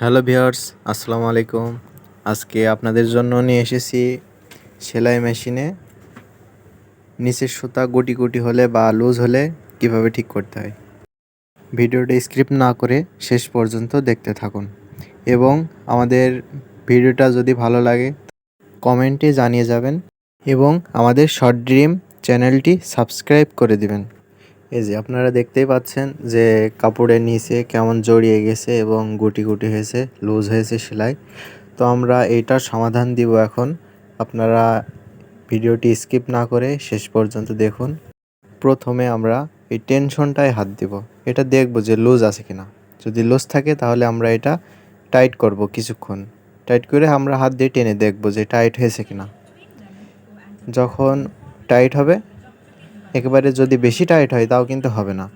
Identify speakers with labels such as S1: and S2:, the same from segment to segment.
S1: Hello viewers, আসসালামু আলাইকুম। আজকে আপনাদের জন্য নিয়ে এসেছি সেলাই মেশিনে নিচের সুতা গুটি গুটি হলে বা লুজ হলে কিভাবে ঠিক করতে হয়। ভিডিওটা স্ক্রিপ্ট না করে শেষ পর্যন্ত দেখতে থাকুন এবং আমাদের ভিডিওটা যদি ভালো লাগে কমেন্টে জানিয়ে যাবেন এবং আমাদের শর্ট ড্রিম চ্যানেলটি সাবস্ক্রাইব করে দিবেন। এই যে আপনারা দেখতেই পাচ্ছেন যে কাপড়ের নিচে কেমন জড়িয়ে গেছে এবং গুটি গুটি হয়েছে, লুজ হয়েছে সেলাই। তো আমরা এইটার সমাধান দিব এখন। আপনারা ভিডিওটি স্কিপ না করে শেষ পর্যন্ত দেখুন। প্রথমে আমরা এই টেনশনটায় হাত দিব। এটা দেখব যে লুজ আছে কিনা। যদি লুজ থাকে তাহলে আমরা এটা টাইট করব কিছুক্ষণ। টাইট করে আমরা হাত দিয়ে টেনে দেখব যে টাইট হয়েছে কিনা। যখন টাইট হবে, একেবারে যদি বেশি টাইট হয় তাও কিন্তু হবে না।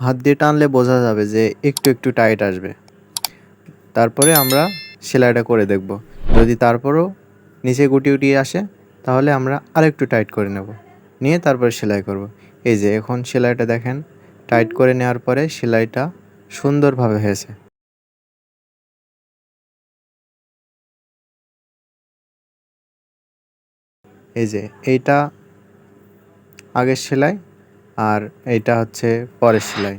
S1: হাত দিয়ে টানলে বোঝা যাবে যে একটু একটু টাইট আসবে। তারপরে আমরা সেলাইটা করে দেখব। যদি তারপরও নিচে গুটি গুটি আসে তাহলে আমরা আরেকটু টাইট করে নেব, নিয়ে তারপরে সেলাই করব। এই যে এখন সেলাইটা দেখেন, টাইট করে নেওয়ার পরে সেলাইটা সুন্দরভাবে হয়েছে। এই যে এইটা আগের সেলাই আর এইটা হচ্ছে পরের সেলাই।